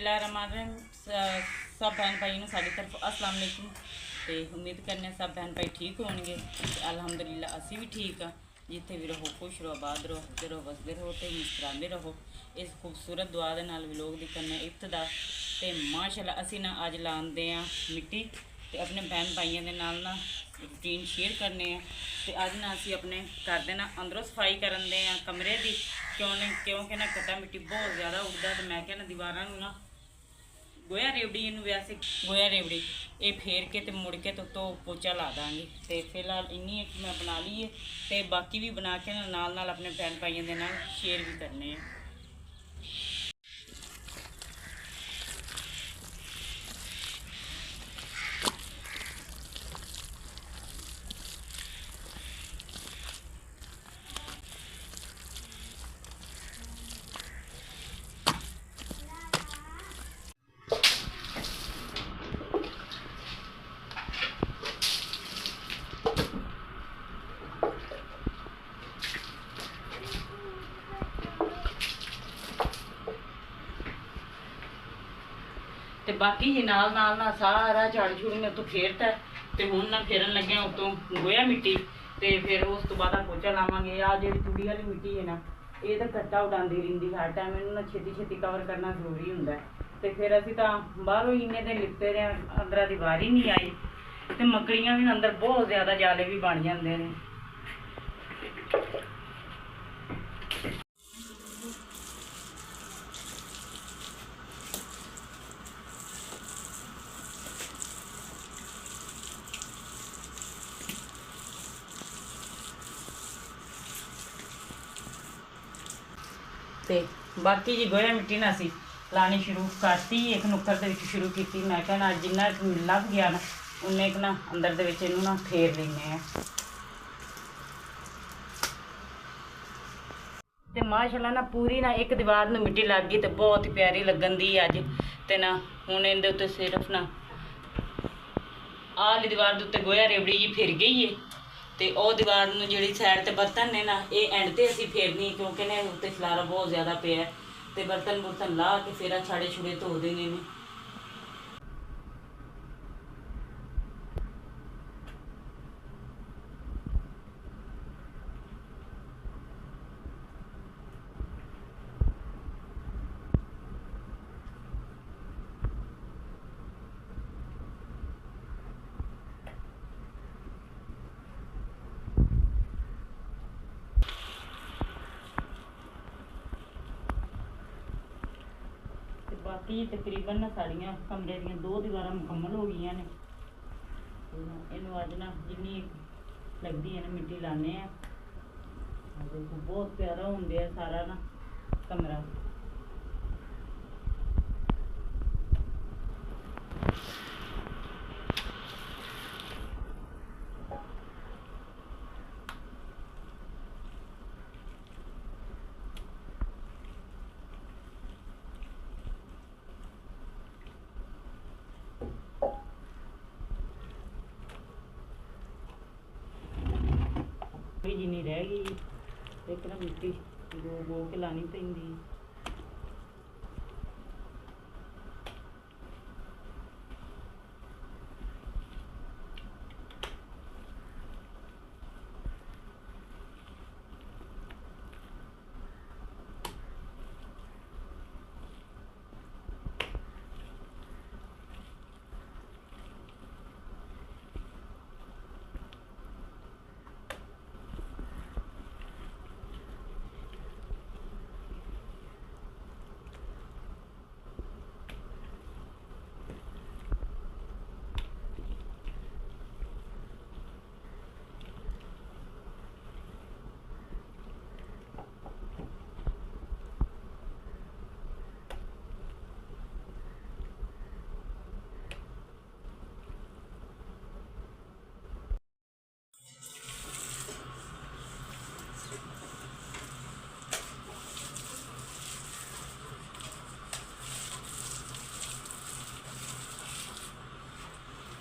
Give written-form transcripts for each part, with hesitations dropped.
बिस्मिल्लाहिर्रहमानिर्रहीम। सब बहन भाई ने साड़ी तरफ अस्सलाम वालेकुम। तो उम्मीद करने सब बहन भाई ठीक होंगे। अलहमदुलिल्लाह असी भी ठीक हाँ। जिथे भी रहो खुश रहो, आबाद रहो, हसते रहो, बसते रहो, तो मुस्कुराते रहो। इस खूबसूरत दुआ के नाल व्लॉग दी करने इब्तिदा। तो माशाअल्लाह असी ना अज लाते हैं मिट्टी, तो अपने बहन भाइयों के नाल ना रूटीन शेयर करने हैं। तो अज ना असी अपने घर के ना अंदरों सफाई करन दे हैं कमरे की, क्योंकि ना कट्टा मिट्टी बहुत ज़्यादा उड़ता। तो मैं क्या ना दीवारां ना गोया रेवड़ी, इन वैसे गोया रेवड़ी ये फेर के तो मुड़ के तो पोचा ला देंगे। तो फिलहाल इन्नी एक मैं बना ली है, तो बाकी भी बना के नाल अपने भैन भाइयों के नाल शेयर भी करने हैं। तो बाकी जी नाल नाल ना सारा झाड़ झूड़ में तो फेरता। तो हुण ना फेरन लगे उतों गोया मिट्टी, तो फिर उस तो बाद पोचा लावांगे। आ जी तूड़ी वाली मिट्टी है ना, ये तो कट्टा उड़ाती रहिंदी हर टाइम, इन्हूं ना छेती छेती कवर करना जरूरी हुंदा है। तो फिर असीं तां बाहरों इन्ने दिन लिपते रहे, अंदर दी वारी नहीं आई। तो मकड़ियां भी अंदर बहुत ज़्यादा जाले भी बन जाते हैं। तो बाकी जी गोया मिट्टी ना असी लानी शुरू करती। एक नुक्कर दे विच शुरू की। मैं कहना जिन्ना लभ गया ना उन्ने ना अंदर दे विच इहनूं ना फेर लैने आ। तो माशाअल्लाह ना पूरी ना एक दीवार नूं मिट्टी लग गई, तो बहुत ही प्यारी लगन दी अज। तो ना हुण इहदे उत्ते सिर्फ ना आली दीवार दे उत्ते गोया रेवड़ी जी फिर गई है। तो वह दीवार में जी सैड ते बर्तन ने ना ये एंड ते असी फेरनी, क्योंकि ना उत्ते खलारा बहुत ज़्यादा पिया। तो बर्तन बुर्तन ला के फिर छाड़े छुड़े धो देने ने। बाकी तकरीबन ना साड़ियाँ कमरे दियाँ 2 दीवार मुकम्मल हो गई ने। इनू अज ना जिन्नी लगती है ना मिट्टी लाने हैं। देखो बहुत प्यारा होंगे है सारा ना कमरा। जिन्नी रह गई एक ना मिट्टी गो के लानी पैंदी।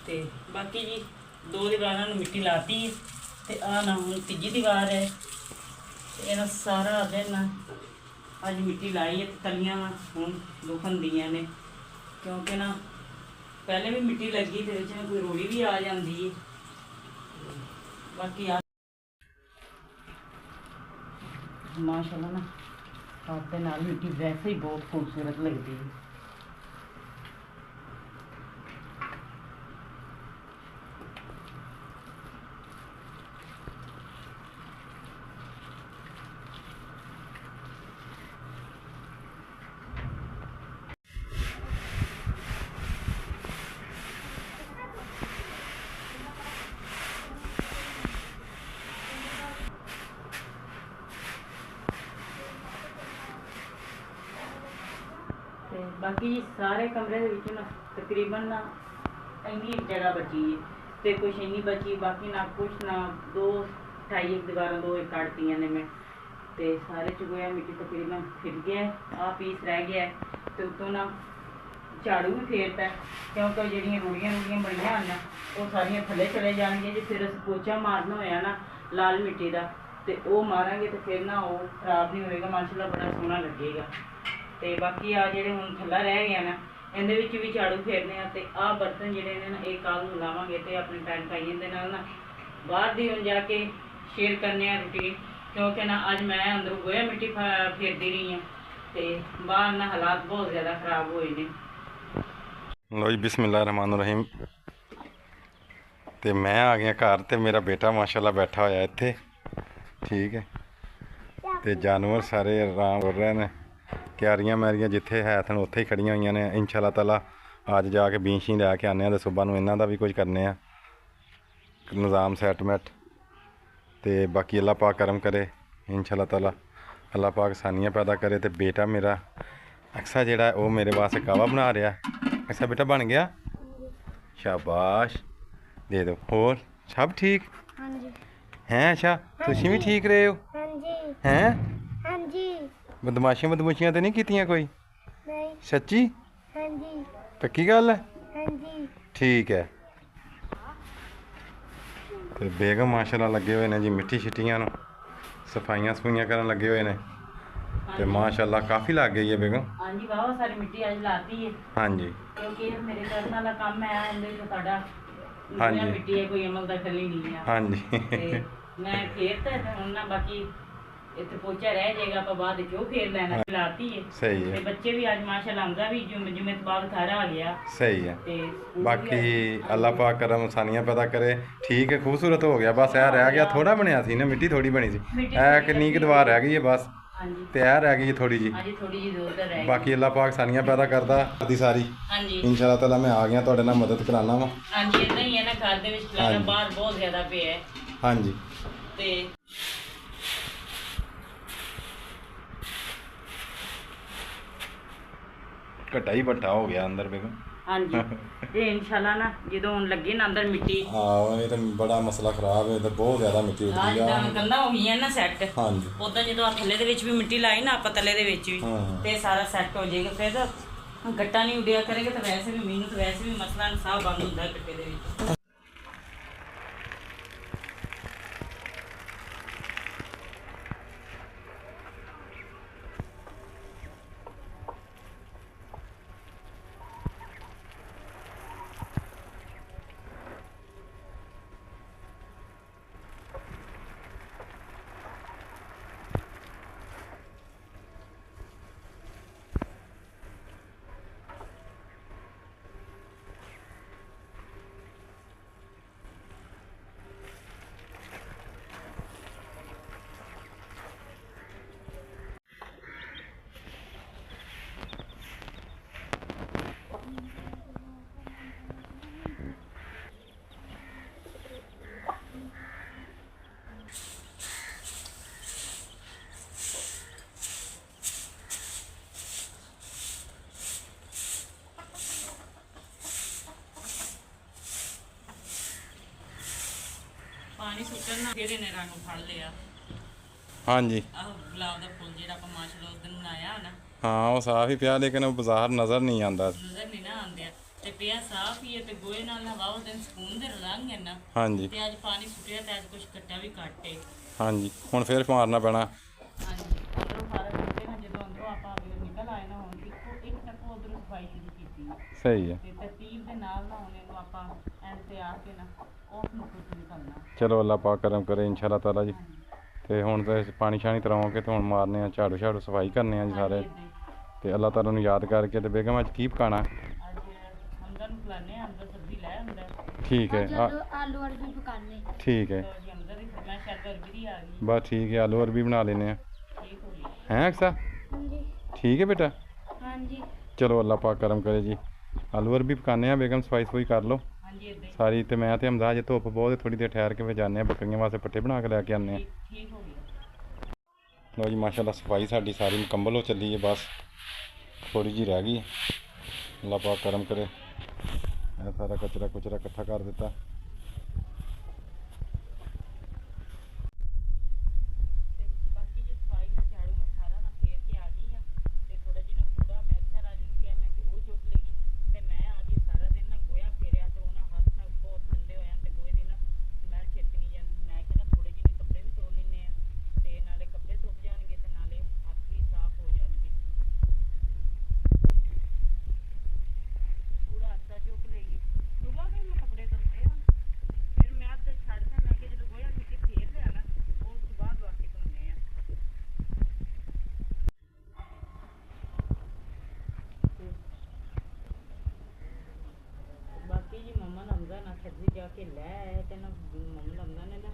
तो बाकी जी 2 दीवारों मिट्टी लाती है। तो आ ना हूँ तीजी दीवार है। ये सारा दिन अज मिट्टी लाई है, तलियाँ हूँ दुखन दियाँ ने। ਕਿਉਂਕਿ ਨਾ ਪਹਿਲੇ ਵੀ ਮਿੱਟੀ ਲੱਗੀ ਤੇ ਵਿੱਚ ਕੋਈ ਰੋੜੀ ਵੀ ਆ ਜਾਂਦੀ ਹੈ। ਬਾਕੀ ਆ ਮਾਸ਼ਾਅੱਲਾ ਨਾ ਹੱਥ ਦੇ ਨਾਲ ਮਿੱਟੀ ਵੈਸੇ ਹੀ ਬਹੁਤ ਖੂਬਸੂਰਤ ਲੱਗਦੀ ਹੈ। ਤੇ ਬਾਕੀ ਸਾਰੇ ਕਮਰੇ ਦੇ ਵਿੱਚ ਨਾ ਤਕਰੀਬਨ ਨਾ ਇੰਨੀ ਜਗ੍ਹਾ ਬਚੀ ਹੈ ਤੇ ਕੁਛ ਇੰਨੀ ਬਚੀ, ਬਾਕੀ ਨਾ ਕੁਛ ਨਾ 2-2.5 ਦੀਵਾਰਾਂ 2 ਕੱਢਤੀਆਂ ਨੇ ਮੈਂ ਤੇ ਸਾਰੇ ਚੁਗਿਆ ਮਿੱਟੀ ਤਕਰੀਬਨ ਫਿਰ ਗਿਆ। ਆ ਪੀਸ ਰਹਿ ਗਿਆ ਤੇ ਉੱਤੋਂ ਨਾ ਝਾੜੂ ਵੀ ਫੇਰਤਾ ਕਿਉਂਕਿ ਜਿਹੜੀਆਂ ਰੂੜੀਆਂ ਬਣੀਆਂ ਹਨ ਉਹ ਸਾਰੀਆਂ ਥੱਲੇ ਚਲੇ ਜਾਣਗੀਆਂ। ਜੇ ਫਿਰ ਅਸੀਂ ਪੋਚਾ ਮਾਰਨਾ ਹੋਇਆ ਨਾ ਲਾਲ ਮਿੱਟੀ ਦਾ ਤੇ ਉਹ ਮਾਰਾਂਗੇ ਤੇ ਫਿਰ ਨਾ ਉਹ ਖਰਾਬ ਨਹੀਂ ਹੋਏਗਾ, ਮਾਸ਼ਾਅੱਲਾ ਬੜਾ ਸੋਹਣਾ ਲੱਗੇਗਾ। ਤੇ ਬਾਕੀ ਆ ਜਿਹੜੇ ਹੁਣ ਥੱਲਾ ਰਹਿ ਗਿਆ ਨਾ ਇਹਦੇ ਵਿੱਚ ਵੀ ਝਾੜੂ ਫੇਰਨੇ ਆ ਤੇ ਆਹ ਬਰਤਨ ਜਿਹੜੇ ਨੇ ਨਾ ਇਹ ਕੱਲ੍ਹ ਨੂੰ ਲਾਵਾਂਗੇ ਤੇ ਆਪਣੇ ਭੈਣ ਭਾਈਆਂ ਦੇ ਨਾਲ ਨਾ ਬਾਹਰ ਦੀ ਹੁਣ ਜਾ ਕੇ ਸ਼ੇਅਰ ਕਰਨੇ ਆ ਰੂਟੀਨ, ਕਿਉਂਕਿ ਨਾ ਅੱਜ ਮੈਂ ਅੰਦਰੋਂ ਗੋਇਆ ਮਿੱਟੀ ਫੇਰਦੀ ਰਹੀ ਹਾਂ ਤੇ ਬਾਹਰ ਨਾ ਹਾਲਾਤ ਬਹੁਤ ਜ਼ਿਆਦਾ ਖਰਾਬ ਹੋਏ ਨੇ। ਲੋ ਜੀ ਬਿਸਮਿਲ੍ਲਾਹਿਰਰਹਿਮਾਨਿਰਰਹੀਮ। ਤੇ ਮੈਂ ਆ ਗਿਆ ਘਰ ਤੇ ਮੇਰਾ ਬੇਟਾ ਮਾਸ਼ਾਅੱਲਾ ਬੈਠਾ ਹੋਇਆ ਇੱਥੇ, ਠੀਕ ਹੈ। ਤੇ ਜਾਨਵਰ ਸਾਰੇ ਆਰਾਮ ਕਰ ਰਹੇ ਨੇ, ਕਿਆਰੀਆਂ ਮੈਰੀਆਂ ਜਿੱਥੇ ਹੈ ਸਨ ਉੱਥੇ ਹੀ ਖੜੀਆਂ ਹੋਈਆਂ ਨੇ। ਇੰਸ਼ਾਅੱਲਾ ਤਾਲਾ ਅੱਜ ਜਾ ਕੇ ਬੀਂਸ਼ੀ ਲੈ ਕੇ ਆਉਂਦੇ ਹਾਂ ਤੇ ਸੁਬਹ ਨੂੰ ਇਹਨਾਂ ਦਾ ਵੀ ਕੁਝ ਕਰਨੇ ਆ ਨਿਜ਼ਾਮ ਸੈਟਮੈਂਟ। ਤੇ ਬਾਕੀ ਅੱਲਾਹ ਪਾਕ ਕਰਮ ਕਰੇ इंशाअल्लाह ताला, अल्लाह पाक आसानियाँ पैदा करे। तो बेटा मेरा अक्सा जेड़ा वो मेरे वास्ते कावा बना रहा। अक्सा बेटा बन गया, शाबाश, दे दो। होर सब ठीक हैं? अच्छा तुसीं भी ठीक रहे हो हैं? बदमाशियां तो नहीं कीतियां कोई? सच्ची? पक्की गल है? ठीक है। तो बेगम माशाल्लाह लगे हुए ने जी मिट्टी शिट्टियां नूं सफाइयां सफुइयां करन लगे हुए ने। तो माशाल्लाह काफ़ी लग गई है बेगम। हाँ जी, बहुत सारी मिट्टी आज लाती है। हाँ जी, क्योंकि मेरे करने वाला काम है इंदे तो साडा हाँ जी मिट्टी है, कोई अमल दखल ही नहीं है। हाँ जी ते मैं खेत है हुण ना बाकी इत्थे पोचा रह जाएगा, पर बाद क्यों फेर लेना लाती है। सही है। ते बच्चे भी आज माशाल्लाह हमदा भी जुमे तो बाद घर आ गया। सही है। ते बाकी अल्लाह पाक करम आसानियाँ पैदा करे। ठीक है, खूबसूरत हो गया। बस यह रह गया थोड़ा बनया सी ना, मिट्टी थोड़ी बनी सी, किन्नी की दीवार रह गई है बस, तो यह रह गई है थोड़ी जी। बाकी अल्लाह पाक आसानियाँ पैदा करता दी सारी। इंशाअल्लाह ताला मैं आ गया तुहाडे नाल मदद कराना वा। हाँ जी, इतना ही है ना, घर दे विच खलारा बाहर बहुत ज्यादा पिया है। हाँ जी, ते घटा ही भट्टा हो गया अंदर बेगम। हाँ जी, ते इंशाल्लाह ना जो हुण लगी ना अंदर मिट्टी, हाँ ये तो बड़ा मसला खराब है, तो बहुत ज्यादा मिट्टी उठ गई है। कंधा हो गई ना सैट। हाँ जी, उदा जो थल्ले दे विच भी मिट्टी लाई ना आप तले दे विच भी, ते सारा सैट हो जाएगा। फिर गट्टा नहीं उड़िया करेंगे तो वैसे भी मैनू तो वैसे भी मसला साह बंद होता है गट्टे दे विच। पानी सुटन ना फिर इन्हें रंग फड़ लिया। हाँ जी, आह गुलाब का फूल जेड़ा ਆਪਾਂ माशाल्लाह उस दिन बनाया ना, हाँ वो साफ ही पिया, लेकिन वो बाजार नजर नहीं आता। नजर नहीं ना आंदे ते पिया साफ ही है ते गोए नाल हवा उस दिन सुकून दे रलांगे ना। हाँ जी, ते आज पानी सुटिया ते आज कुछ कट्टा भी घट है। हाँ जी, हुण फिर मारना पैना। हाँ जी, अंदरों सारा सुटे ना, जो अंदरों आप निकल आए ना, हुण एक टप्पो उधरों सफाई शुरू की। ਨੇ। ਸਹੀ ਹੈ। ਤੇ ਤਰਤੀਬ ਦੇ ਨਾਲ ਨਾ ਹੁਣ ਇਹਨੂੰ ਆਪਾਂ ਐਂਡ ਤੇ ਆ ਕੇ ਨਾ ਆਫ ਨੂੰ ਕੁਝ ਨਹੀਂ ਕਰਨਾ। ਚਲੋ ਅੱਲਾ ਪਾਕ ਕਰਮ ਕਰੇ ਇਨਸ਼ਾ ਤਾਲਾ ਜੀ। ਹਾਂਜੀ ਤੇ ਹੁਣ ਤੇ ਪਾਣੀ ਸ਼ਾਣੀ ਤਰਾਉਂਗੇ ਤੇ ਹੁਣ ਮਾਰਨੇ ਆ ਝਾੜੂ ਝਾੜੂ ਸਫਾਈ ਕਰਨੇ ਆ ਜੀ ਸਾਰੇ। ਇੱਦਾਂ ਹੀ। ਤੇ ਅੱਲਾ ਤਾਲਾ ਨੂੰ ਯਾਦ ਕਰਕੇ ਤੇ ਬੇਗਮ ਅੱਜ ਕੀ ਪਕਾਣਾ? ਅੱਜ ਹਮਜ਼ਾ ਨੂੰ ਖਿਲਾਉਂਦੇ ਹਾਂ, ਹਮਜ਼ਾ ਸਬਜ਼ੀ ਲੈ ਆਉਂਦਾ। ਠੀਕ ਹੈ ਆਲੂ ਅਰਬੀ ਪਕਾਨੇ। ਠੀਕ ਹੈ। ਲਓ ਜੀ ਹਮਜ਼ਾ ਦੀ ਫਰਮਾਇਸ਼ ਅੱਜ ਅਰਬੀ ਦੀ ਆ ਗਈ। ਬਸ ਠੀਕ ਹੈ, ਆਲੂ ਅਰਬੀ ਬਣਾ ਲੈਨੇ ਆ। ਠੀਕ ਹੋ ਗਈ। ਹੈਂ ਅਕਸਾ? ਹਾਂਜੀ ਠੀਕ ਹੈ ਬੇਟਾ। ਹਾਂਜੀ ਚਲੋ ਅੱਲਾ ਪਾਕ ਕਰਮ ਕਰੇ ਜੀ। ਆਲੂ ਅਰਬੀ ਪਕਾਨੇ ਆ, ਬੇਗਮ ਸਫਾਈ ਸਫੂਈ ਕਰ ਲਓ ਹਾਂਜੀ ਇੱਦਾਂ ਹੀ। ਸਾਰੀ। ਤੇ ਮੈਂ ਤੇ ਹਮਜ਼ਾ ਜੇ ਧੁੱਪ ਬਹੁਤ ਥੋੜੀ ਦੇਰ ਠਹਿਰ ਕੇ ਫਿਰ ਜਾਂਦੇ ਆ ਬੱਕਰੀਆਂ ਵਾਸਤੇ ਪੱਠੇ ਬਣਾ ਕੇ ਲੈ ਕੇ ਆਉਂਦੇ ਆ। ਠੀਕ ਹੋ ਗਿਆ। ਲਓ ਜੀ ਮਾਸ਼ਾਅੱਲਾ ਸਫਾਈ ਸਾਡੀ ਸਾਰੀ ਮੁਕੰਮਲ ਹੋ ਚੱਲੀ ਹੈ, ਬਸ ਥੋੜੀ ਜਿਹੀ ਰਹਿ ਗਈ। ਅੱਲਾ ਪਾਕ ਕਰਮ ਕਰੇ। ਇਹ ਸਾਰਾ ਕਚਰਾ ਕੁਚਰਾ ਇਕੱਠਾ ਕਰ ਦਿੱਤਾ। ਤੇ ਬਾਕੀ ਜੇ ਸਫਾਈ ਨਾਲ ਝਾੜੂ ਮੈਂ ਸਾਰਾ ਨਾ ਫੇਰ ਕੇ ਆ ਗਈ ਆ। ਤੇ ਥੋੜਾ ਜਿਹਾ ਕੂੜਾ ਮੈਂ ਅਕਸਰ ਰਾਜ ਨੂੰ ਕਿਹਾ ਮੈਂ ਕਿ ਉਹ ਚੁੱਕ ਲੇਗੀ। ਤੇ ਮੈਂ ਆ ਗਈ ਸਾਰਾ ਦਿਨ ਨਾ ਗੋਇਆ ਫੇਰਿਆ ਤੇ ਉਹਨਾਂ ਹੱਥ ਨਾਲ ਬਹੁਤ ਗੰਦੇ ਹੋ ਜਾਂਦੇ ਗੋਏ ਦੀ ਨਾ ਸਮੈਲ ਛੇਤੀ ਨਹੀਂ ਜਾਂਦੀ। ਮੈਂ ਕਹਿੰਦਾ ਥੋੜੇ ਜਿਹੇ ਕੱਪੜੇ ਵੀ ਧੋ ਲੈਂਦੇ ਆ ਤੇ ਨਾਲੇ ਕੱਪੜੇ ਧੁੱਪ ਜਾਣਗੇ ਤੇ ਨਾਲੇ ਹੱਥ ਵੀ ਸਾਫ਼ ਹੋ ਜਾਣਗੇ। ਕੂੜਾ ਅੱਛਾ ਚੁੱਕ ਲੇਗੀ। ਸੁਬਾਹ ਵੀ ਮੈਂ ਕੱਪੜੇ ਧੋਤੇ ਆ। ਫਿਰ ਮੈਂ ਅੱਜ ਛੱਡਦਾ ਮੈਂ ਕਿ ਜਦੋਂ ਗੋਇਆ ਮਿੱਟੀ ਫੇਰ ਲਿਆ ਨਾ ਉਹ ਤੋਂ ਬਾਅਦ ਵਾਕੇ ਧੋਨੇ ਆ। ਬਾਕੀ ਜੀ ਮੰਮਾ ਨੇ ਹਮਜ਼ਾ ਨਾਲ ਸਬਜ਼ੀ ਜਾ ਕੇ ਲੈ ਆਇਆ ਤੇ ਨਾ ਮੰਮਾ ਹਮਜ਼ਾ ਨੇ ਨਾ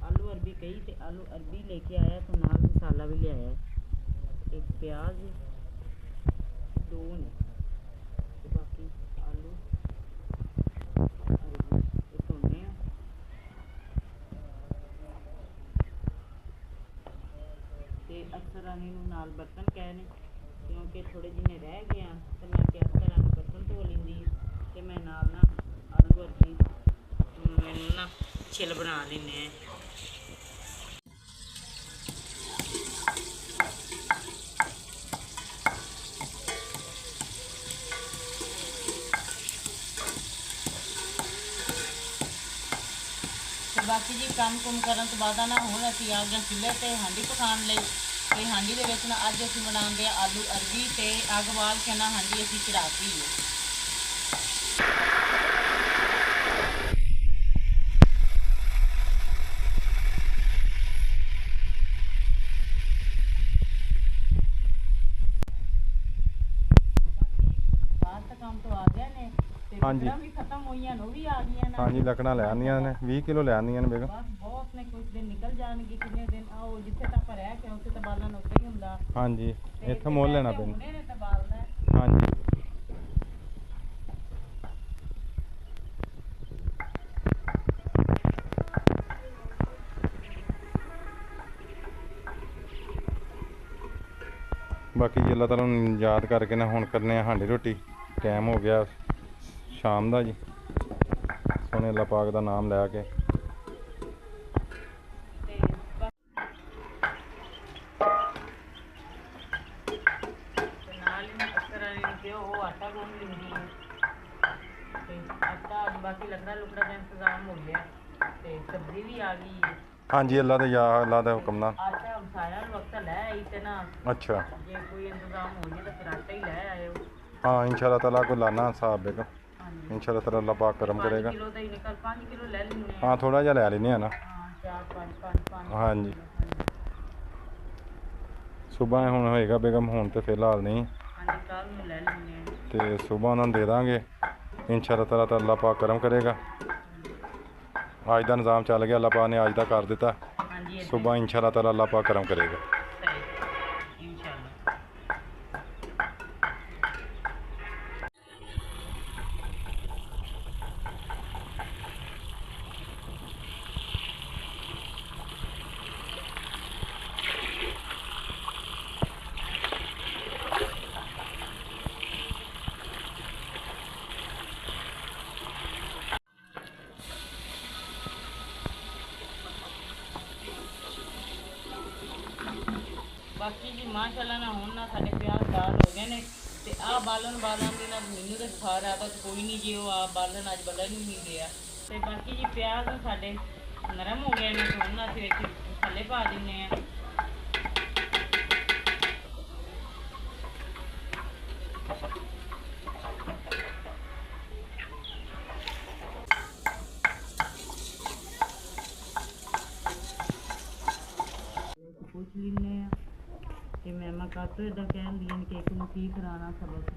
ਆਲੂ ਅਰਬੀ ਕਹੀ ਤੇ ਆਲੂ ਅਰਬੀ ਲੈ ਕੇ ਆਇਆ ਤੇ ਨਾਲ ਮਸਾਲਾ ਵੀ ਲਿਆਇਆ। ਇੱਕ ਪਿਆਜ਼ ਦੋ ਨੇ ਤੇ ਬਾਕੀ ਆਲੂ ਅਰਬੀ ਇਹ ਧੋਨੇ ਆ। ਤੇ ਅਕਸਰਾਨੀ ਨੂੰ ਨਾਲ ਬਰਤਨ ਕਹੇ ਨੇ ਕਿਉਂਕਿ ਥੋੜੇ ਜਿਹੇ ਰਹਿ ਗਏ ਆ ਤੇ ਮੈਂ ਕਿਹਾ ਅਕਸਰਾਂ ਨੂੰ ਬਰਤਨ ਧੋ ਲੈਂਦੀ ਤੇ ਮੈਂ ਨਾਲ ਨਾ ਆਲੂ ਅਰਬੀ ਮੈਨੂੰ ਨਾ ਛਿੱਲ ਬਣਾ ਲੈਂਦੇ ਆ। ਤੇ ਬਾਕੀ ਜੀ ਕੰਮ ਕੁਮ ਕਰਨ ਤੋਂ ਬਾਅਦ ਨਾ ਹੁਣ ਅਸੀਂ ਆ ਗਏ ਚੁੱਲ੍ਹੇ ਤੇ ਹਾਂਡੀ ਪਕਾਉਣ ਲਈ। ਤੇ ਹਾਂਡੀ ਦੇ ਵਿੱਚ ਨਾ ਅੱਜ ਅਸੀਂ ਬਣਾਉਂਦੇ ਆ ਆਲੂ ਅਰਬੀ ਤੇ ਅੱਗ ਬਾਲ ਕੇ ਨਾ ਹਾਂਡੀ ਅਸੀਂ ਚੜਾਤੀ ਹੈ। ਬਾਹਰ ਤਾਂ ਕੰਮ ਤੋਂ ਆ ਗਏ ਨੇ ਤੇ ਹਾਂਜੀ। ਲੱਕੜਾਂ ਵੀ ਖਤਮ ਹੋਈਆਂ ਨੇ ਉਹ ਵੀ ਆ ਗਈਆਂ ਨੇ। ਹਾਂਜੀ ਲੱਕੜਾਂ ਲੈ ਆਉਂਦੀਆਂ ਨੇ 20 ਕਿਲੋ ਲੈ ਆਉਂਦੀਆਂ ਨੇ ਬੇਗਮ। ਬਸ ਬਹੁਤ ਨੇ ਕੁਝ ਦਿਨ ਨਿਕਲ ਜਾਣਗੇ ਕਿੰਨੇ ਦਿਨ ਆਓ ਜਿੱਥੇ ਤਾਂ ਆਪਾਂ ਰਹਿ ਕੇ ਉੱਥੇ ਤਾਂ ਬਾਲਣ ਉੱਤੇ ਹੀ ਹੁੰਦਾ। ਹਾਂਜੀ ਤੇ ਇੱਥੇ ਮੁੱਲ ਲੈਣਾ ਪੈਂਦਾ। ਹੁਣੇ ਨੇ ਤਾਂ ਬਾਲਣਾ ਹੈ। ਹਾਂਜੀ ਬਾਕੀ ਜੀ ਅੱਲਾ ਤਾਲਾ ਨੂੰ ਯਾਦ ਕਰਕੇ ਨਾ ਹੁਣ ਕਰਨੇ ਆ ਹਾਂਡੀ ਰੋਟੀ। ਟਾਈਮ ਹੋ ਗਿਆ ਸ਼ਾਮ ਦਾ ਜੀ। ਸੋਹਣੇ ਅੱਲਾ ਪਾਕ ਦਾ ਨਾਮ ਲੈ ਕੇ ਤੇ ਨਾਲ ਹੀ ਅਕਸਰ ਨੂੰ ਕਿਹਾ ਉਹ ਆਟਾ ਗੁੰਨ ਲੈਂਦੀ ਹੈ। ਤੇ ਆਟਾ ਬਾਕੀ ਲੱਕੜਾ ਲੁਕੜਾ ਦਾ ਇੰਤਜ਼ਾਮ ਹੋ ਗਿਆ ਤੇ ਸਬਜ਼ੀ ਵੀ ਆ ਗਈ ਹੈ। ਹਾਂਜੀ ਅੱਲਾ ਦੇ ਯਾ ਅੱਲਾ ਦੇ ਹੁਕਮ ਨਾਲ। ਆਟਾ ਸਾਰਾ ਵਕਤ ਲੈ ਆਈ ਤੇ ਨਾ ਅੱਛਾ ਜੇ ਕੋਈ ਇੰਤਜ਼ਾਮ ਹੋ ਜਾਏ ਤਾਂ ਫਿਰ ਆਟਾ ਹੀ ਲੈ ਆਇਓ। हाँ इंशाल्लाह ताला को लाना साहब बेगम ਹਾਂਜੀ इंशाल्लाह ताला अल्लाह पाक करम 5 करेगा। ਕਿਲੋ ਦਾ ਹੀ ਨਿਕਲ 5 ਕਿਲੋ ਲੈ ਲੈਣੇ हाँ थोड़ा जिहा लै लैने आ ना। ਹਾਂ 4 5 हाँ जी सुबह ਹੁਣ ਹੋਏਗਾ ਬੇਗਮ ਹੁਣ ਤੇ ਫਿਲਹਾਲ ਨਹੀਂ ਹਾਂਜੀ ਕੱਲ ਨੂੰ ਲੈ ਲੈਣੇ ਆ। ਤੇ ਸੁਬਹ ਉਹਨਾਂ ਨੂੰ ਦੇ ਦਾਂਗੇ इंशाल्लाह ताला ਤਾਂ ਅੱਲਾਹ ਪਾਕ ਕਰਮ ਕਰੇਗਾ। ਅੱਜ ਦਾ ਨਿਜ਼ਾਮ ਚੱਲ ਗਿਆ ਅੱਲਾਹ ਪਾਕ ਨੇ ਅੱਜ ਦਾ ਕਰ ਦਿੱਤਾ। ਹਾਂਜੀ ਏਦਾਂ ਸੁਬਹ इंशाल्लाह ताला ਅੱਲਾਹ ਪਾਕ ਕਰਮ ਕਰੇਗਾ। ਸਹੀ ਇਨਸ਼ਾਅੱਲਾ। ਬਾਕੀ ਜੀ ਮਾਸ਼ਾਅੱਲਾ ਨਾ ਹੁਣ ਨਾ ਸਾਡੇ ਪਿਆਜ਼ ਦਾਲ ਹੋ ਗਏ ਨੇ ਤੇ ਆਹ ਬਾਲਣ ਦੇ ਨਾਲ ਮੈਨੂੰ ਤਾਂ ਖਾ ਰਿਹਾ ਤਾਂ ਕੋਈ ਨਹੀਂ ਜੀ ਉਹ ਆ ਬਾਲਣ ਅੱਜ ਬਲਣ ਹੀ ਨਹੀਂ ਰਿਹਾ। ਤੇ ਬਾਕੀ ਜੀ ਪਿਆਜ਼ ਸਾਡੇ ਨਰਮ ਹੋ ਗਏ ਨੇ ਤੇ ਹੁਣ ਅਸੀਂ ਵਿੱਚ ਮਸਾਲੇ ਪਾ ਦਿੰਦੇ ਆ। ਕਾਟੋ ਇਦਾਂ ਕਹਿੰਦੀਆਂ ਨੇ ਕਿ ਇੱਕ ਨੂੰ ਕੀ ਕਰਾਉਣਾ ਸਬਕ।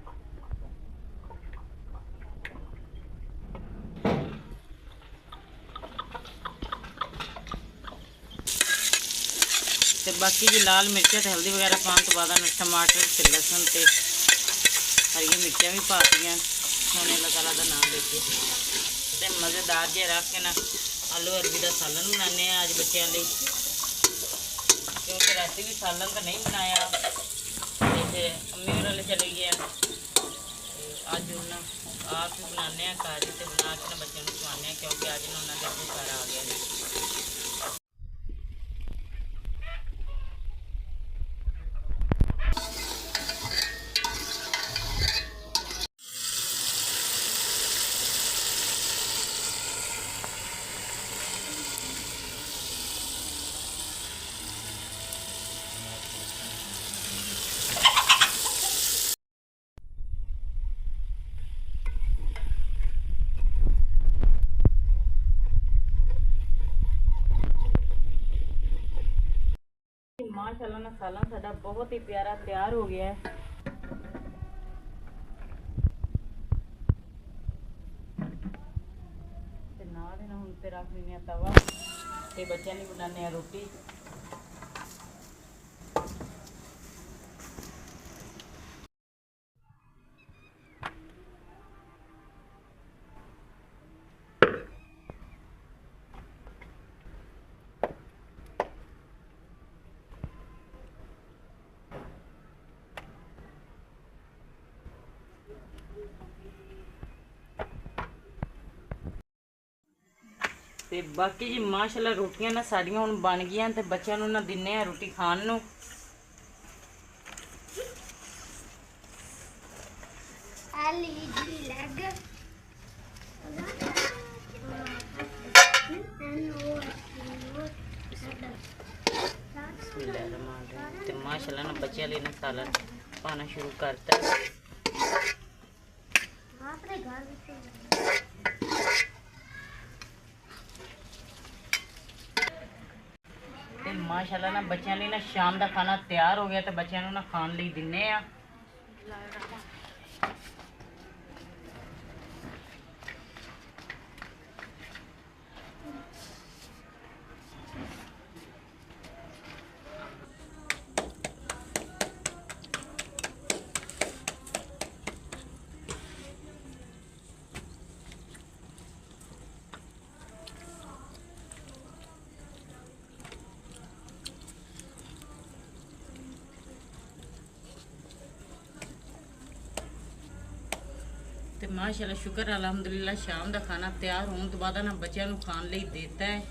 ਤੇ ਬਾਕੀ ਜੀ ਲਾਲ ਮਿਰਚਾਂ ਤੇ ਹਲਦੀ ਵਗੈਰਾ ਪਾਉਣ ਤੋਂ ਬਾਅਦ ਟਮਾਟਰ ਤੇ ਲਸਣ ਤੇ ਹਰੀਆਂ ਮਿਰਚਾਂ ਵੀ ਪਾਤੀਆਂ ਸੋਨੇ ਅੱਲਾਹ ਤਾਲਾ ਦਾ ਨਾਮ ਲੈ ਕੇ। ਤੇ ਮਜ਼ੇਦਾਰ ਜਿਹਾ ਰੱਖ ਕੇ ਨਾ ਆਲੂ ਅਰਬੀ ਦਾ ਸਾਲਨ ਬਣਾਉਂਦੇ ਆ ਅੱਜ ਬੱਚਿਆਂ ਲਈ, ਕਿਉਂਕਿ ਰਾਤੀ ਵੀ ਸਾਲਨ ਤਾਂ ਨਹੀਂ ਬਣਾਇਆ ਤੇ ਫਿਰ ਅੰਮੀ ਵਾਲੇ ਚਲੇ ਗਏ ਤੇ ਅੱਜ ਹੁਣ ਆਪ ਹੀ ਬਣਾਉਂਦੇ ਆ ਘਰ ਹੀ ਤੇ ਬਣਾ ਕੇ ਨਾ ਬੱਚਿਆਂ ਨੂੰ ਖਵਾਉਂਦੇ ਆ, ਕਿਉਂਕਿ ਅੱਜ ਨਾ ਉਹਨਾਂ ਦਾ ਵੀ ਘਰ ਆ ਗਿਆ ਜੀ। माशाल्लाह ना सालन साडा बहुत ही प्यारा तैयार हो गया है। ते नाल ना हुण ते रख लेने तवा ते बच्चों ने बनाने रोटी। ਤੇ ਬਾਕੀ ਜੀ ਮਾਸ਼ਾਅੱਲਾ ਰੋਟੀਆਂ ਨਾ ਸਾਡੀਆਂ ਹੁਣ ਬਣ ਗਈਆਂ ਤੇ ਬੱਚਿਆਂ ਨੂੰ ਨਾ ਦਿੰਨੇ ਆ ਰੋਟੀ ਖਾਣ ਨੂੰ। ਤੇ ਮਾਸ਼ਾਅੱਲਾ ਨਾ ਬੱਚਿਆਂ ਲਈ ਨਾ ਸਾਲਨ ਪਾਣਾ ਸ਼ੁਰੂ ਕਰਤਾ। ਤੇ ਮਾਸ਼ਾਅੱਲਾ ਨਾ ਬੱਚਿਆਂ ਲਈ ਨਾ ਸ਼ਾਮ ਦਾ ਖਾਣਾ ਤਿਆਰ ਹੋ ਗਿਆ ਤੇ ਬੱਚਿਆਂ ਨੂੰ ਨਾ ਖਾਣ ਲਈ ਦਿੰਨੇ ਆ। ਤੇ ਮਾਸ਼ਾਅੱਲਾ ਸ਼ੁਕਰ ਅਲਹਮਦੁਲਿਲਾ ਸ਼ਾਮ ਦਾ ਖਾਣਾ ਤਿਆਰ ਹੋਣ ਤੋਂ ਬਾਅਦ ਨਾ ਬੱਚਿਆਂ ਨੂੰ ਖਾਣ ਲਈ ਦਿੱਤਾ ਹੈ।